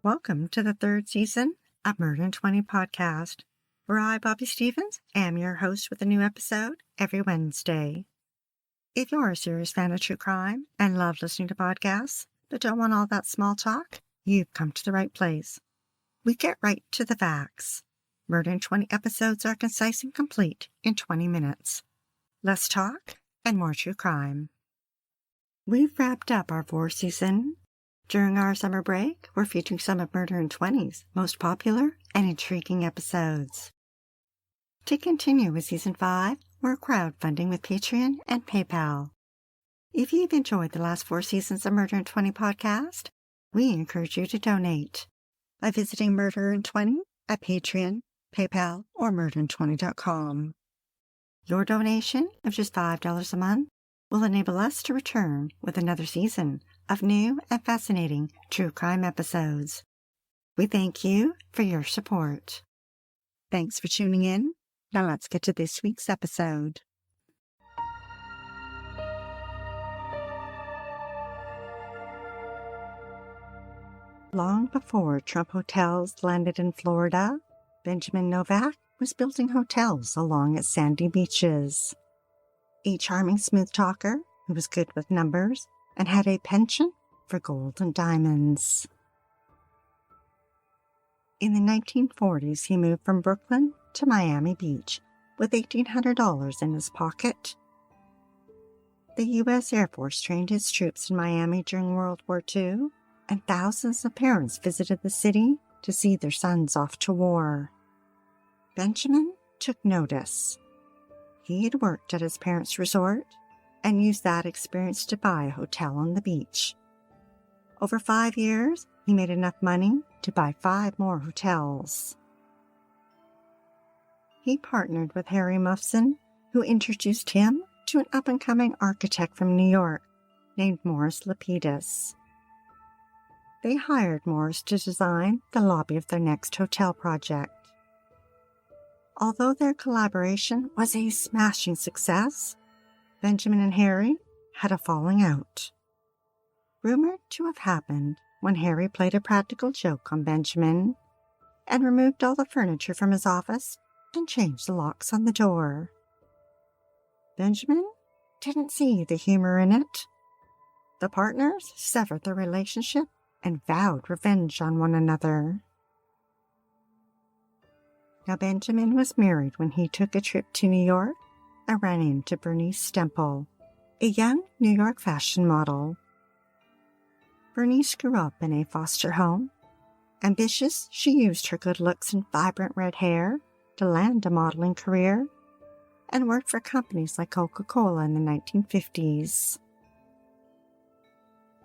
Welcome to the third season of Murder in 20 podcast, where I, Bobby Stevens, am your host with a new episode every Wednesday. If you're a serious fan of true crime and love listening to podcasts, but don't want all that small talk, you've come to the right place. We get right to the facts. Murder in 20 episodes are concise and complete in 20 minutes. Less talk and more true crime. We've wrapped up our fourth season. During our summer break, we're featuring some of Murder in 20's most popular and intriguing episodes. To continue with Season 5, we're crowdfunding with Patreon and PayPal. If you've enjoyed the last 4 seasons of Murder in 20 podcast, we encourage you to donate by visiting Murder in 20 at Patreon, PayPal, or murderin20.com. Your donation of just $5 a month will enable us to return with another season of new and fascinating true crime episodes. We thank you for your support. Thanks for tuning in. Now let's get to this week's episode. Long before Trump Hotels landed in Florida, Benjamin Novack was building hotels along its sandy beaches. A charming smooth talker who was good with numbers and had a penchant for gold and diamonds. In the 1940s, he moved from Brooklyn to Miami Beach with $1,800 in his pocket. The U.S. Air Force trained its troops in Miami during World War II, and thousands of parents visited the city to see their sons off to war. Benjamin took notice. He had worked at his parents' resort and used that experience to buy a hotel on the beach. Over 5 years, he made enough money to buy 5 more hotels. He partnered with Harry Muffson, who introduced him to an up-and-coming architect from New York named Morris Lapidus. They hired Morris to design the lobby of their next hotel project. Although their collaboration was a smashing success, Benjamin and Harry had a falling out. Rumored to have happened when Harry played a practical joke on Benjamin and removed all the furniture from his office and changed the locks on the door. Benjamin didn't see the humor in it. The partners severed their relationship and vowed revenge on one another. Now, Benjamin was married when he took a trip to New York and ran into Bernice Stemple, a young New York fashion model. Bernice grew up in a foster home. Ambitious, she used her good looks and vibrant red hair to land a modeling career and worked for companies like Coca-Cola in the 1950s.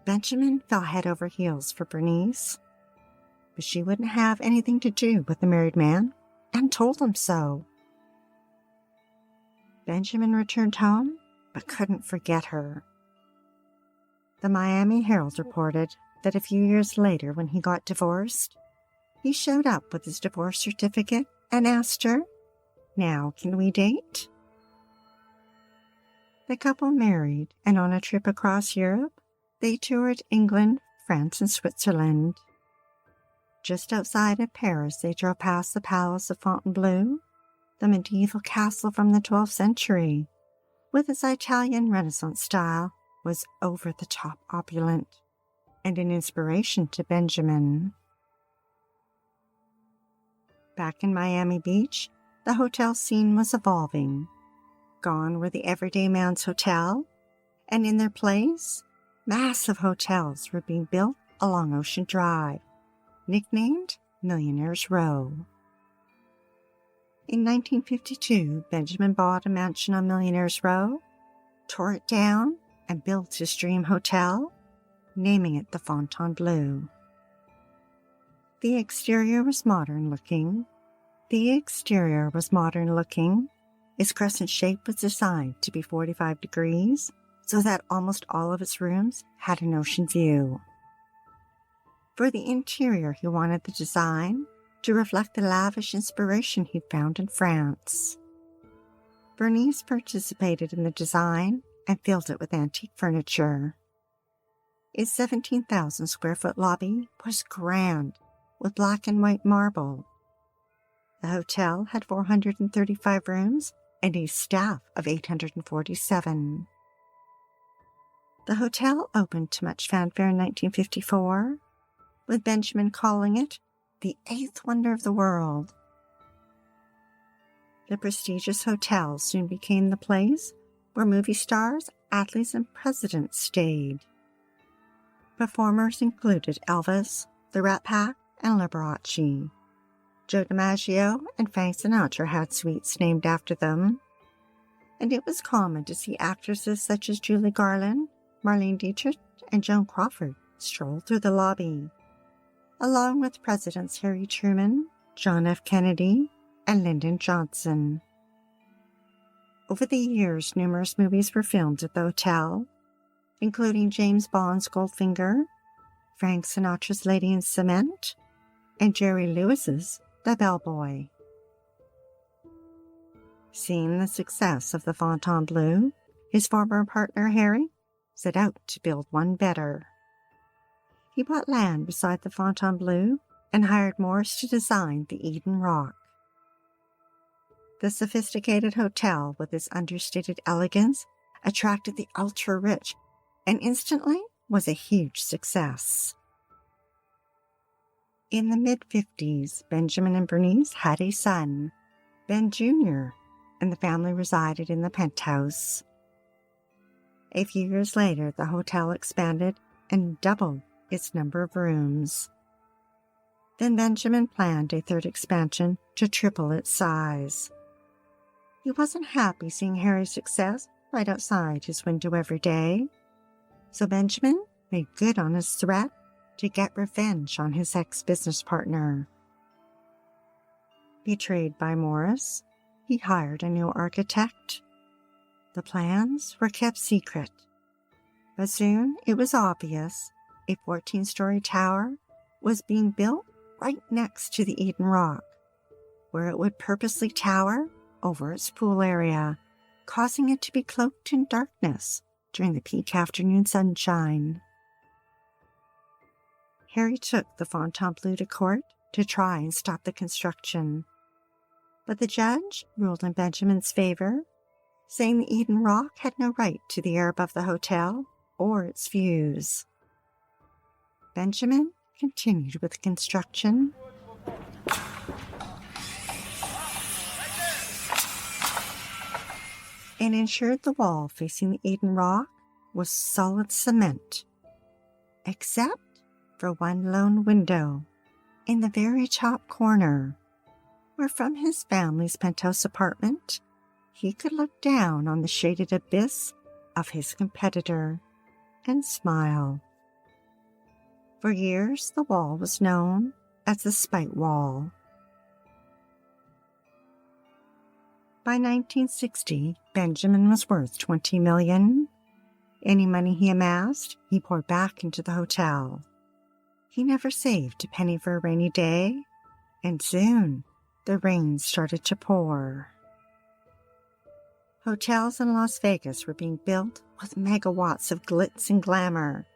Benjamin fell head over heels for Bernice, but she wouldn't have anything to do with the married man and told him so. Benjamin returned home, but couldn't forget her. The Miami Herald reported that a few years later, when he got divorced, he showed up with his divorce certificate and asked her, "Now, can we date?" The couple married, and on a trip across Europe, they toured England, France, and Switzerland. Just outside of Paris, they drove past the Palace of Fontainebleau, the medieval castle from the 12th century, with its Italian Renaissance style, was over-the-top opulent and an inspiration to Benjamin. Back in Miami Beach, the hotel scene was evolving. Gone were the everyday man's hotel, and in their place, massive hotels were being built along Ocean Drive, nicknamed Millionaire's Row. In 1952, Benjamin bought a mansion on Millionaire's Row, tore it down, and built his dream hotel, naming it the Fontainebleau. The exterior was modern looking. Its crescent shape was designed to be 45 degrees, so that almost all of its rooms had an ocean view. For the interior, he wanted the design to reflect the lavish inspiration he'd found in France. Bernice participated in the design and filled it with antique furniture. Its 17,000 square foot lobby was grand with black and white marble. The hotel had 435 rooms and a staff of 847. The hotel opened to much fanfare in 1954, with Benjamin calling it the eighth wonder of the world. The prestigious hotel soon became the place where movie stars, athletes, and presidents stayed. Performers included Elvis, the Rat Pack, and Liberace. Joe DiMaggio and Frank Sinatra had suites named after them, and it was common to see actresses such as Julie Garland, Marlene Dietrich, and Joan Crawford stroll through the lobby, along with Presidents Harry Truman, John F. Kennedy, and Lyndon Johnson. Over the years, numerous movies were filmed at the hotel, including James Bond's Goldfinger, Frank Sinatra's Lady in Cement, and Jerry Lewis's The Bellboy. Seeing the success of the Fontainebleau, his former partner Harry set out to build one better. He bought land beside the Fontainebleau and hired Morris to design the Eden Rock. The sophisticated hotel, with its understated elegance, attracted the ultra-rich and instantly was a huge success. In the mid-50s, Benjamin and Bernice had a son, Ben Jr., and the family resided in the penthouse. A few years later, the hotel expanded and doubled its number of rooms. Then Benjamin planned a third expansion to triple its size. He wasn't happy seeing Harry's success right outside his window every day, so Benjamin made good on his threat to get revenge on his ex-business partner. Betrayed by Morris, he hired a new architect. The plans were kept secret, but soon it was obvious a 14-story tower was being built right next to the Eden Rock, where it would purposely tower over its pool area, causing it to be cloaked in darkness during the peak afternoon sunshine. Harry took the Fontainebleau to court to try and stop the construction, but the judge ruled in Benjamin's favor, saying the Eden Rock had no right to the air above the hotel or its views. Benjamin continued with construction. And ensured the wall facing the Eden Rock was solid cement, except for one lone window in the very top corner, where from his family's penthouse apartment he could look down on the shaded abyss of his competitor and smile. For years, the wall was known as the Spite Wall. By 1960, Benjamin was worth $20 million. Any money he amassed, he poured back into the hotel. He never saved a penny for a rainy day, and soon the rain started to pour. Hotels in Las Vegas were being built with megawatts of glitz and glamour,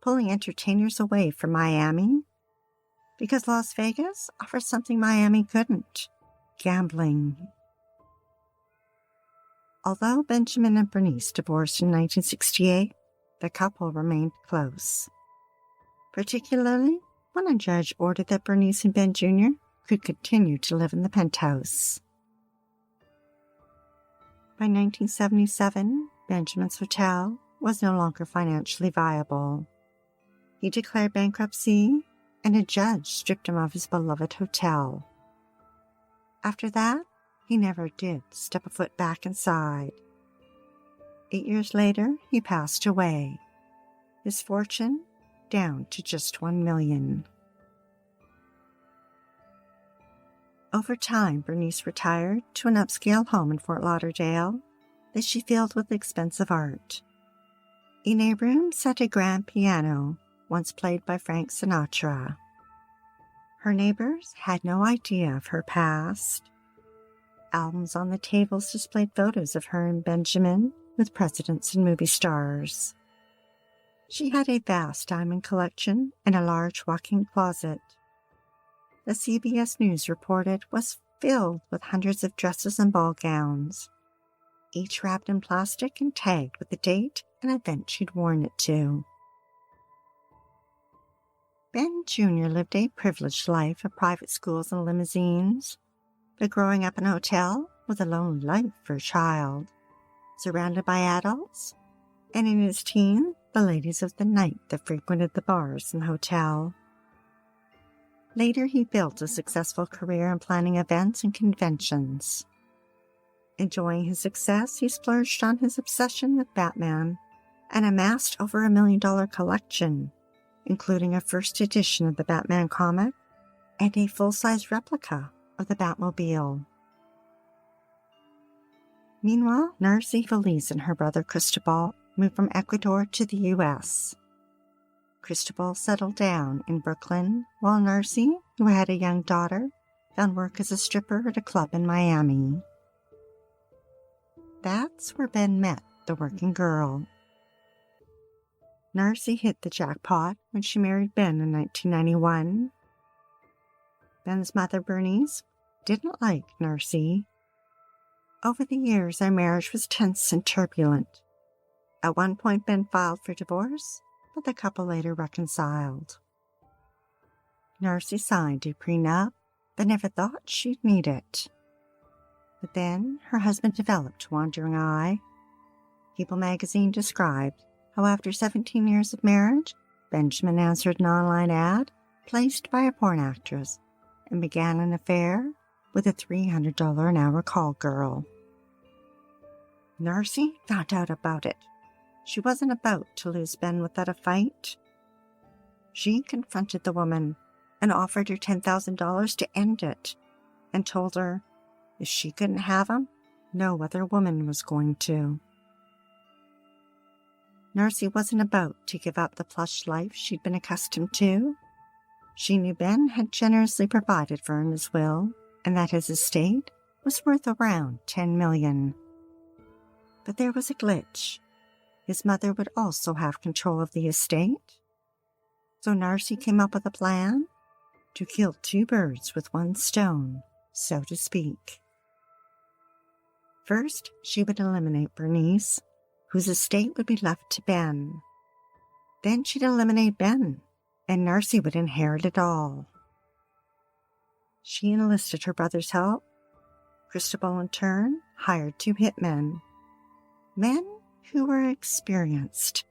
pulling entertainers away from Miami, because Las Vegas offered something Miami couldn't: gambling. Although Benjamin and Bernice divorced in 1968, the couple remained close, particularly when a judge ordered that Bernice and Ben Jr. could continue to live in the penthouse. By 1977, Benjamin's hotel was no longer financially viable. He declared bankruptcy, and a judge stripped him of his beloved hotel. After that, he never did step a foot back inside. 8 years later, he passed away, his fortune down to just $1 million. Over time, Bernice retired to an upscale home in Fort Lauderdale that she filled with expensive art. In a room sat a grand piano, once played by Frank Sinatra. Her neighbors had no idea of her past. Albums on the tables displayed photos of her and Benjamin with presidents and movie stars. She had a vast diamond collection and a large walk-in closet. the CBS News reported was filled with hundreds of dresses and ball gowns, each wrapped in plastic and tagged with the date and event she'd worn it to. Ben Jr. lived a privileged life of private schools and limousines, but growing up in a hotel was a lonely life for a child, surrounded by adults, and in his teens, the ladies of the night that frequented the bars in the hotel. Later, he built a successful career in planning events and conventions. Enjoying his success, he splurged on his obsession with Batman and amassed over $1 million collection, including a first edition of the Batman comic and a full-size replica of the Batmobile. Meanwhile, Narcy, Feliz, and her brother Cristobal moved from Ecuador to the U.S. Cristobal settled down in Brooklyn, while Narcy, who had a young daughter, found work as a stripper at a club in Miami. That's where Ben met the working girl. Narcy hit the jackpot when she married Ben in 1991. Ben's mother, Bernice, didn't like Narcy. Over the years, their marriage was tense and turbulent. At one point, Ben filed for divorce, but the couple later reconciled. Narcy signed a prenup, but never thought she'd need it. But then, her husband developed a wandering eye. People magazine described how after 17 years of marriage, Benjamin answered an online ad placed by a porn actress and began an affair with a $300 an hour call girl. Narcy found out about it. She wasn't about to lose Ben without a fight. She confronted the woman and offered her $10,000 to end it, and told her if she couldn't have him, no other woman was going to. Narcy wasn't about to give up the plush life she'd been accustomed to. She knew Ben had generously provided for her in his will, and that his estate was worth around $10 million. But there was a glitch. His mother would also have control of the estate. So Narcy came up with a plan to kill two birds with one stone, so to speak. First, she would eliminate Bernice, whose estate would be left to Ben. Then she'd eliminate Ben, and Narcy would inherit it all. She enlisted her brother's help. Cristobal, in turn, hired two hitmen, men who were experienced,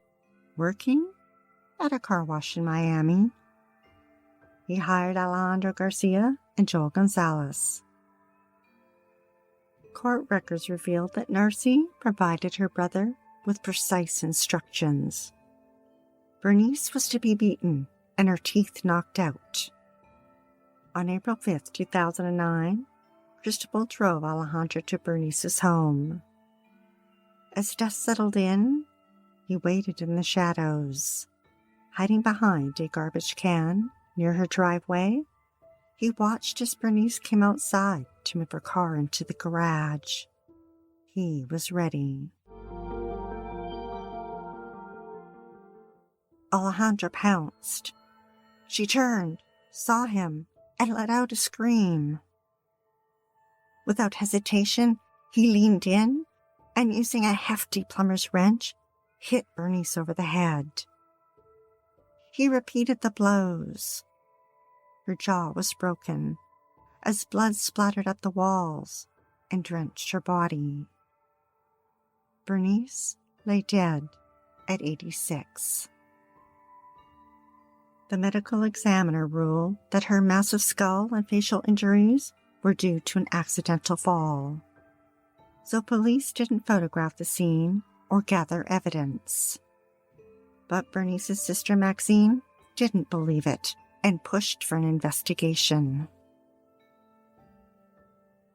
working at a car wash in Miami. He hired Alejandro Garcia and Joel Gonzalez. Court records revealed that Narcy provided her brother with precise instructions. Bernice was to be beaten and her teeth knocked out. On April 5, 2009, Cristobal drove Alejandro to Bernice's home. As dusk settled in, he waited in the shadows. Hiding behind a garbage can near her driveway, he watched as Bernice came outside to move her car into the garage. He was ready. Alejandra pounced. She turned, saw him, and let out a scream. Without hesitation, he leaned in and, using a hefty plumber's wrench, hit Bernice over the head. He repeated the blows. Her jaw was broken as blood splattered up the walls and drenched her body. Bernice lay dead at 86. The medical examiner ruled that her massive skull and facial injuries were due to an accidental fall, so police didn't photograph the scene or gather evidence. But Bernice's sister Maxine didn't believe it and pushed for an investigation.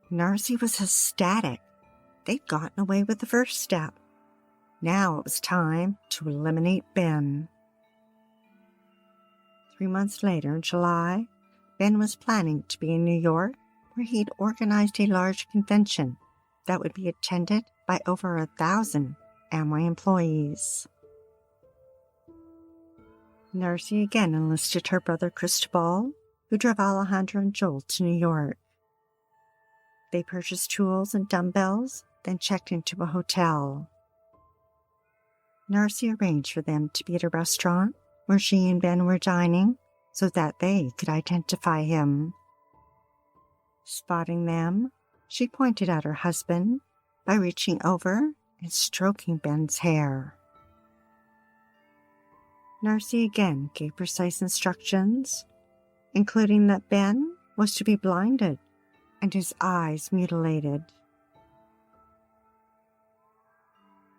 Narcy was ecstatic. They'd gotten away with the first step. Now it was time to eliminate Ben. 3 months later, in July, Ben was planning to be in New York, where he'd organized a large convention that would be attended by over 1,000 Amway employees. Narcy again enlisted her brother Cristobal, who drove Alejandro and Joel to New York. They purchased tools and dumbbells, then checked into a hotel. Narcy arranged for them to be at a restaurant where she and Ben were dining so that they could identify him. Spotting them, she pointed at her husband by reaching over and stroking Ben's hair. Narcy again gave precise instructions, including that Ben was to be blinded and his eyes mutilated.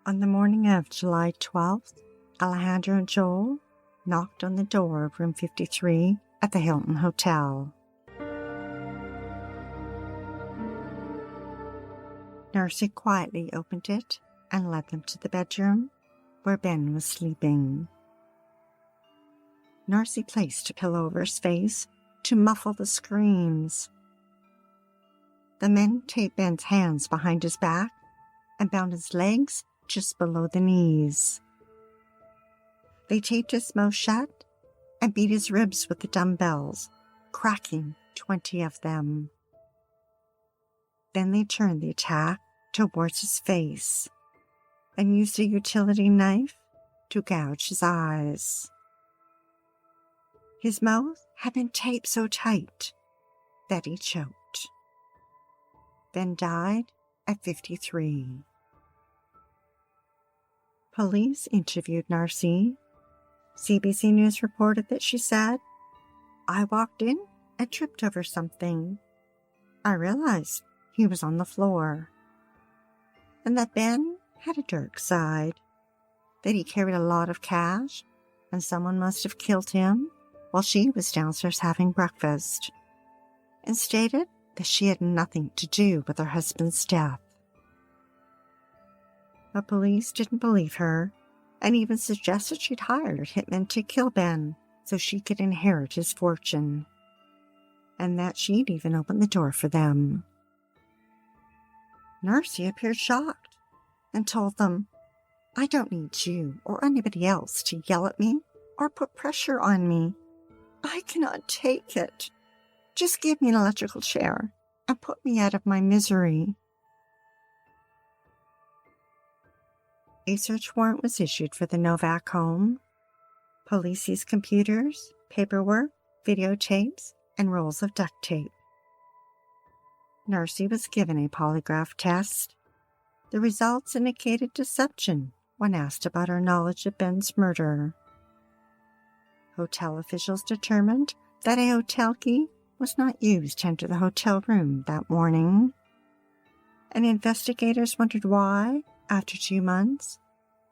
On the morning of July 12th, Alejandro and Joel knocked on the door of room 53 at the Hilton Hotel. Narcy quietly opened it and led them to the bedroom where Ben was sleeping. Narcy placed a pillow over his face to muffle the screams. The men taped Ben's hands behind his back and bound his legs just below the knees. They taped his mouth shut and beat his ribs with the dumbbells, cracking 20 of them. Then they turned the attack towards his face and used a utility knife to gouge his eyes. His mouth had been taped so tight that he choked. Ben died at 53. Police interviewed Narcy. CBC News reported that she said, "I walked in and tripped over something. I realized he was on the floor, and that Ben had a dark side, that he carried a lot of cash, and someone must have killed him while she was downstairs having breakfast, and stated that she had nothing to do with her husband's death." But police didn't believe her, and even suggested she'd hired hitmen to kill Ben so she could inherit his fortune, and that she'd even opened the door for them. Narcy appeared shocked and told them, "I don't need you or anybody else to yell at me or put pressure on me. I cannot take it. Just give me an electrical chair and put me out of my misery." A search warrant was issued for the Novack home. Police seized computers, paperwork, videotapes, and rolls of duct tape. Narcy was given a polygraph test. The results indicated deception when asked about her knowledge of Ben's murder. Hotel officials determined that a hotel key was not used to enter the hotel room that morning, and investigators wondered why, after 2 months,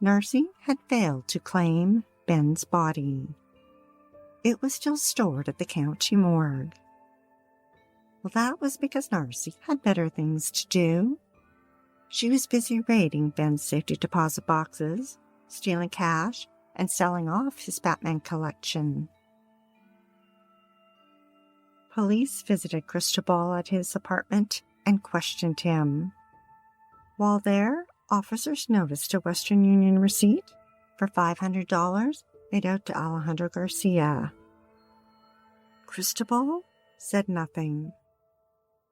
Narcy had failed to claim Ben's body. It was still stored at the county morgue. Well, that was because Narcy had better things to do. She was busy raiding Ben's safety deposit boxes, stealing cash, and selling off his Batman collection. Police visited Cristobal at his apartment and questioned him. While there, officers noticed a Western Union receipt for $500 made out to Alejandro Garcia. Cristobal said nothing,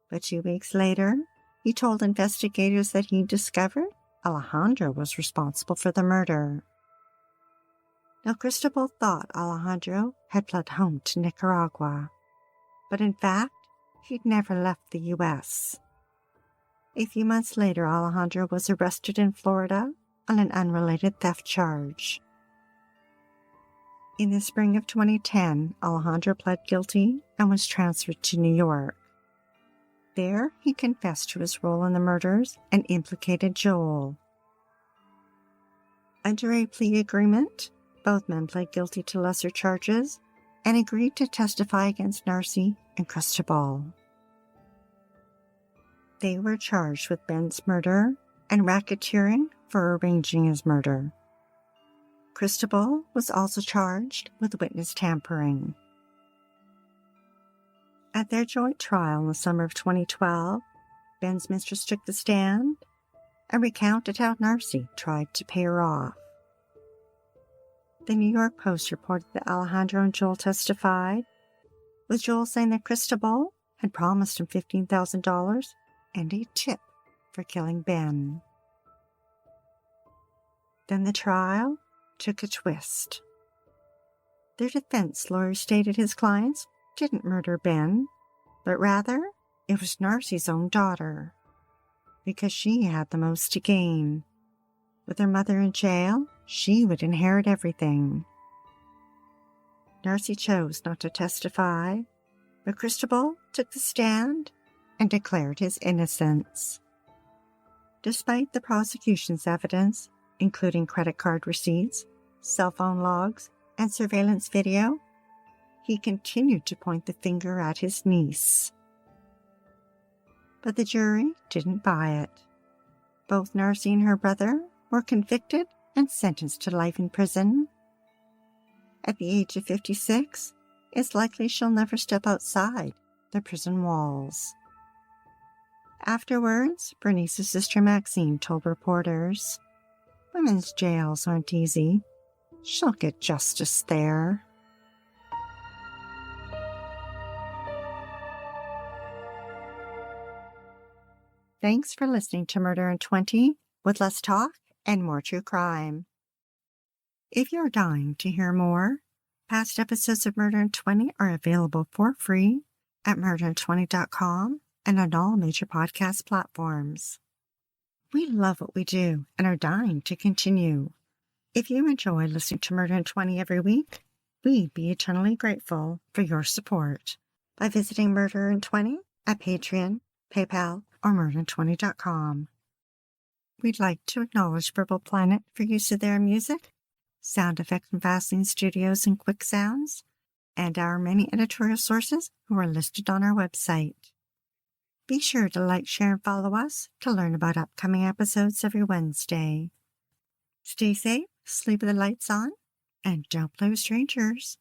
but 2 weeks later, he told investigators that he discovered Alejandro was responsible for the murder. Now, Cristobal thought Alejandro had fled home to Nicaragua, but in fact, he'd never left the U.S. A few months later, Alejandro was arrested in Florida on an unrelated theft charge. In the spring of 2010, Alejandro pled guilty and was transferred to New York. There, he confessed to his role in the murders and implicated Joel. Under a plea agreement, both men pled guilty to lesser charges and agreed to testify against Narcy and Cristobal. They were charged with Ben's murder and racketeering for arranging his murder. Cristobal was also charged with witness tampering. At their joint trial in the summer of 2012, Ben's mistress took the stand and recounted how Narcy tried to pay her off. The New York Post reported that Alejandro and Joel testified with Joel saying that Cristobal had promised him $15,000 and a tip for killing Ben. Then the trial took a twist. Their defense lawyer stated his clients didn't murder Ben, but rather it was Narcy's own daughter, because she had the most to gain. With her mother in jail, she would inherit everything. Narcy chose not to testify, but Cristobal took the stand and declared his innocence. Despite the prosecution's evidence, including credit card receipts, cell phone logs, and surveillance video, he continued to point the finger at his niece. But the jury didn't buy it. Both Narcy and her brother were convicted and sentenced to life in prison. At the age of 56, it's likely she'll never step outside the prison walls. Afterwards, Bernice's sister Maxine told reporters, "Women's jails aren't easy. She'll get justice there." Thanks for listening to Murder in 20 with less talk and more true crime. If you're dying to hear more, past episodes of Murder in 20 are available for free at murderin20.com and on all major podcast platforms. We love what we do and are dying to continue. If you enjoy listening to Murder in 20 every week, we'd be eternally grateful for your support by visiting Murder in 20 at Patreon, PayPal, or murderin20.com. We'd like to acknowledge Purple Planet for use of their music, sound effects from Vaseline Studios and Quick Sounds, and our many editorial sources who are listed on our website. Be sure to like, share, and follow us to learn about upcoming episodes every Wednesday. Stay safe, sleep with the lights on, and don't play with strangers.